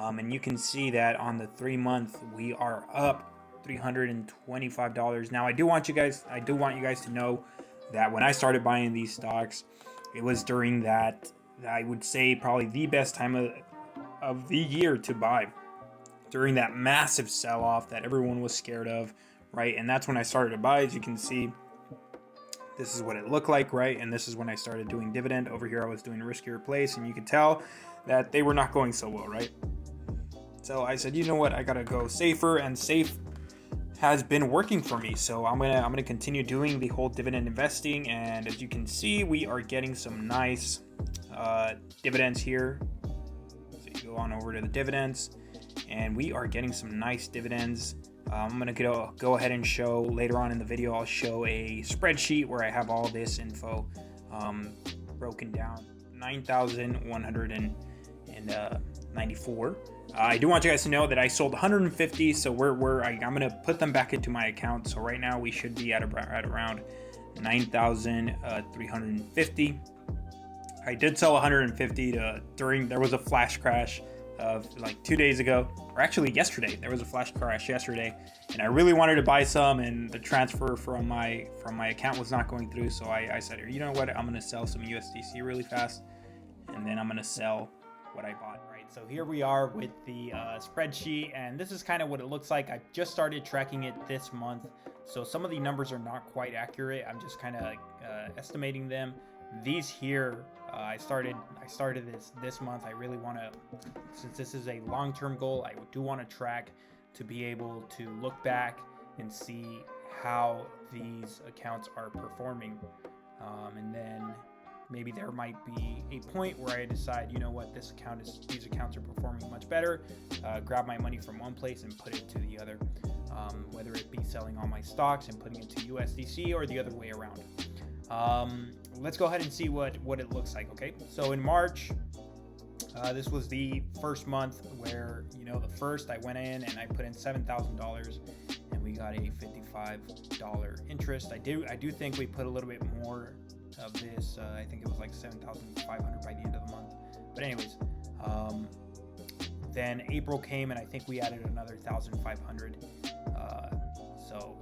And you can see that on the 3 month we are up $325. Now I do want you guys to know that when I started buying these stocks, it was during that, I would say, probably the best time of the year to buy, during that massive sell-off that everyone was scared of, right? And that's when I started to buy. As you can see, this is what it looked like, right? And this is when I started doing Dividend. Over here I was doing riskier place, and you could tell that they were not going so well, right? So I said, you know what, I gotta go safer, and safe has been working for me. So I'm gonna continue doing the whole dividend investing. And as you can see, we are getting some nice dividends here. So you go on over to the dividends, and we are getting some nice dividends. I'm gonna go ahead and show later on in the video. I'll show a spreadsheet where I have all this info broken down. 9,194. I do want you guys to know that I sold 150, so I'm gonna put them back into my account. So right now we should be at around 9,350. I did sell 150 there was a flash crash of like 2 days ago, or actually yesterday. There was a flash crash yesterday, and I really wanted to buy some, and the transfer from my account was not going through. So I said, you know what, I'm gonna sell some USDC really fast, and then I'm gonna sell what I bought. Right, so here we are with the spreadsheet, and this is kind of what it looks like. I just started tracking it this month, so some of the numbers are not quite accurate. I'm just kind of estimating them. These here, I started this month. I really want to, since this is a long-term goal, I do want to track to be able to look back and see how these accounts are performing, and then maybe there might be a point where I decide, you know what, these accounts are performing much better. Grab my money from one place and put it to the other, whether it be selling all my stocks and putting it to USDC or the other way around. Let's go ahead and see what it looks like. Okay, so in March, this was the first month where, the first I went in and I put in $7,000, and we got a $55 interest. I do think we put a little bit more of this. I think it was like 7,500 by the end of the month. But anyways, then April came, and I think we added another 1,500. So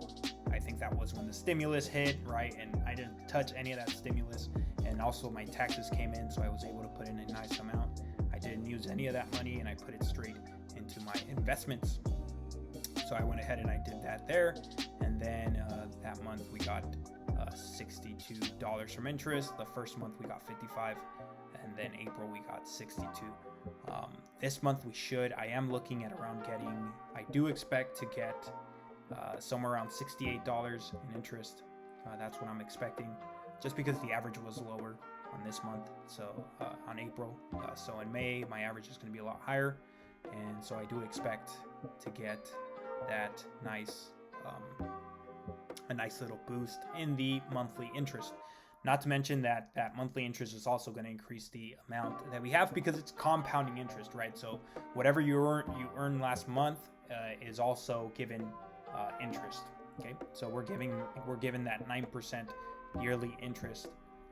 I think that was when the stimulus hit, right? And I didn't touch any of that stimulus. And also my taxes came in, so I was able to put in a nice amount. I didn't use any of that money, and I put it straight into my investments. So I went ahead and I did that there. And then that month we got $62 from interest. The first month we got 55, and then April we got 62. This month I am looking at around I do expect to get somewhere around $68 in interest. That's what I'm expecting, just because the average was lower on this month, so on April. So in May my average is going to be a lot higher, and so I do expect to get that a nice little boost in the monthly interest. Not to mention that monthly interest is also going to increase the amount that we have, because it's compounding interest, right? So whatever you earn last month is also given interest. Okay, so we're given that 9% yearly interest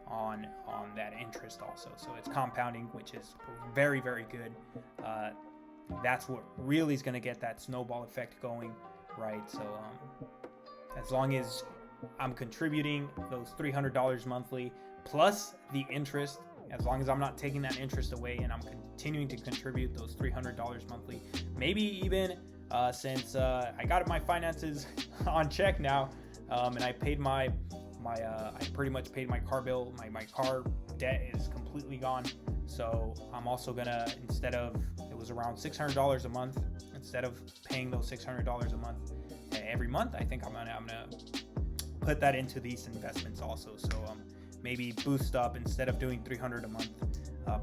on that interest also. So it's compounding, which is very, very good. That's what really is going to get that snowball effect going, right? So as long as I'm contributing those $300 monthly plus the interest, as long as I'm not taking that interest away and I'm continuing to contribute those $300 monthly, maybe even since I got my finances on check now, and I paid I pretty much paid my car bill. My car debt is completely gone. So I'm also gonna, instead of, it was around $600 a month, instead of paying those $600 a month every month, I think I'm gonna put that into these investments also. So maybe boost up, instead of doing $300 a month,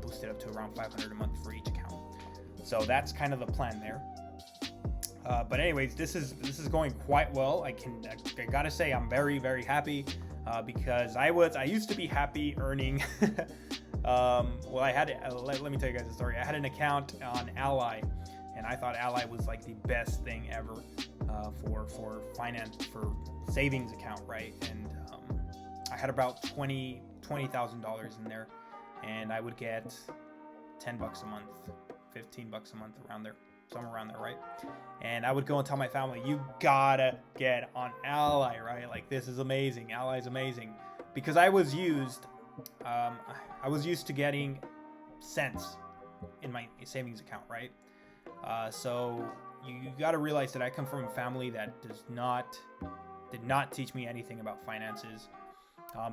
boost it up to around $500 a month for each account. So that's kind of the plan there. But anyways, this is going quite well. I gotta say I'm very, very happy, because I used to be happy earning. Well, I had let me tell you guys a story. I had an account on Ally, and I thought Ally was like the best thing ever for finance, for savings account, right? And I had about $20,000 in there, and I would get $10 a month, 15 bucks a month, around there, somewhere around there, right? And I would go and tell my family, you gotta get on Ally, right? Like, this is amazing. Ally is amazing. Because I was used to getting cents in my savings account, right? So you got to realize that I come from a family that did not teach me anything about finances.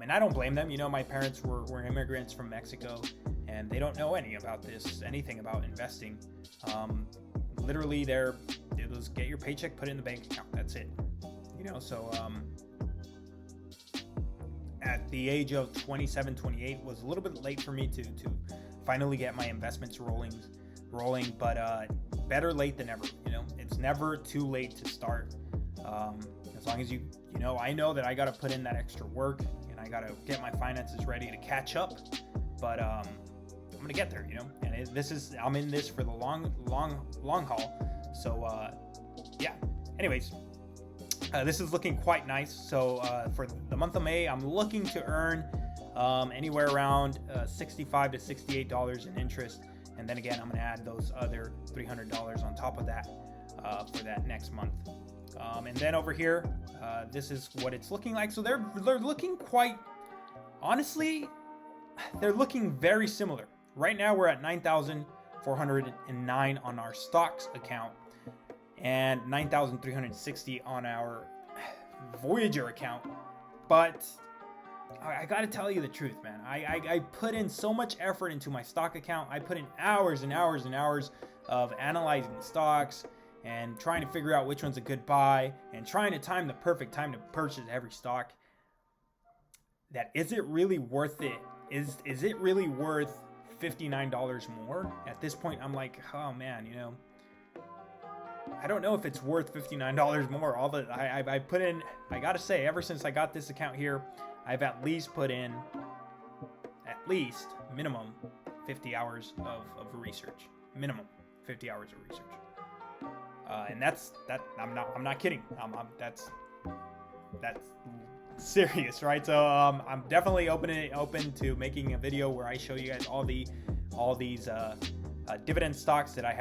And I don't blame them. You know, my parents were immigrants from Mexico, and they don't know anything about investing. Literally, they just get your paycheck, put it in the bank account. That's it. You know, so at the age of 27, 28 was a little bit late for me to finally get my investments rolling, but better late than never. You know, it's never too late to start. As long as you know, I know that I got to put in that extra work, and I got to get my finances ready to catch up, but I'm gonna get there, you know. And I'm in this for the long haul. So yeah. Anyways, this is looking quite nice. So for the month of May, I'm looking to earn anywhere around $65 to $68 in interest, and then again, I'm gonna add those other $300 on top of that for that next month. And then over here, this is what it's looking like. So they're looking quite, honestly, they're looking very similar. Right now we're at 9,409 on our stocks account and 9,360 on our Voyager account. But I gotta tell you the truth, man. I put in so much effort into my stock account. I put in hours and hours and hours of analyzing the stocks and trying to figure out which one's a good buy and trying to time the perfect time to purchase every stock. That is it really worth it? Is it really worth $59 more? At this point, I'm like, oh man, you know, I don't know if it's worth $59 more. All that I put in, I gotta say, ever since I got this account here, I've at least put in minimum 50 hours of research. Minimum 50 hours of research. And that's I'm not kidding. That's serious, right? So I'm definitely open to making a video where I show you guys all these dividend stocks that I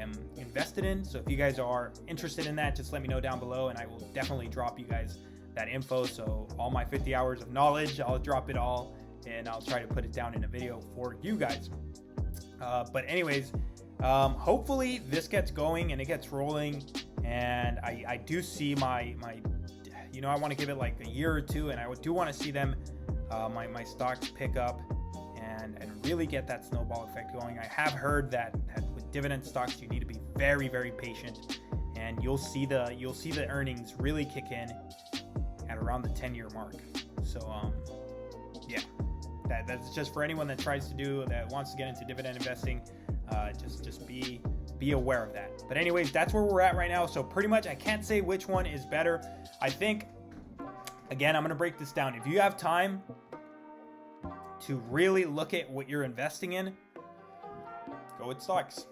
am invested in. So if you guys are interested in that, just let me know down below, and I will definitely drop you guys that info. So all my 50 hours of knowledge, I'll drop it all, and I'll try to put it down in a video for you guys. But anyways, hopefully this gets going and it gets rolling, and I do see my you know, I want to give it like a year or two, and I do want to see them my stocks pick up and really get that snowball effect going. I have heard that with dividend stocks you need to be very, very patient, and you'll see the earnings really kick in at around the 10-year mark. So yeah, that's just for anyone that wants to get into dividend investing. Just be aware of that. But anyways, that's where we're at right now. So pretty much I can't say which one is better. I think, again, I'm going to break this down. If you have time to really look at what you're investing in, go with stocks.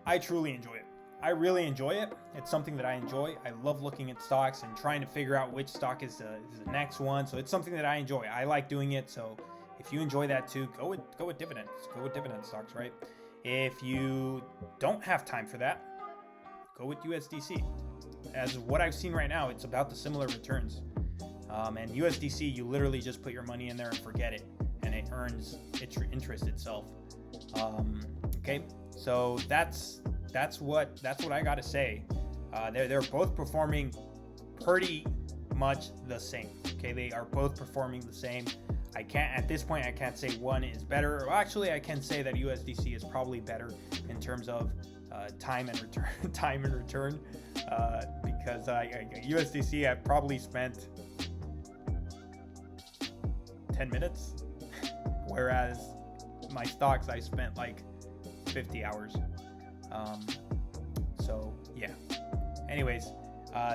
I truly enjoy it. I really enjoy it. It's something that I enjoy. I love looking at stocks and trying to figure out which stock is the next one. So it's something that I enjoy. I like doing it. So if you enjoy that too, go with dividends. Go with dividend stocks, right? If you don't have time for that, go with USDC. As what I've seen right now, it's about the similar returns. And USDC, you literally just put your money in there and forget it, and it earns its interest itself. Okay, so that's what I gotta say. They're both performing pretty much the same. Okay, they are both performing the same. At this point, I can't say one is better. Well, actually, I can say that USDC is probably better in terms of time and return, because USDC I've probably spent 10 minutes, whereas my stocks I spent like 50 hours. So yeah. Anyways,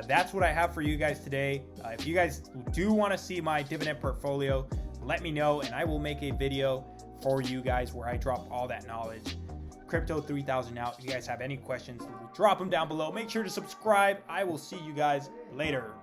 that's what I have for you guys today. If you guys do want to see my dividend portfolio, let me know, and I will make a video for you guys where I drop all that knowledge. Crypto 3000 out. If you guys have any questions, drop them down below. Make sure to subscribe. I will see you guys later.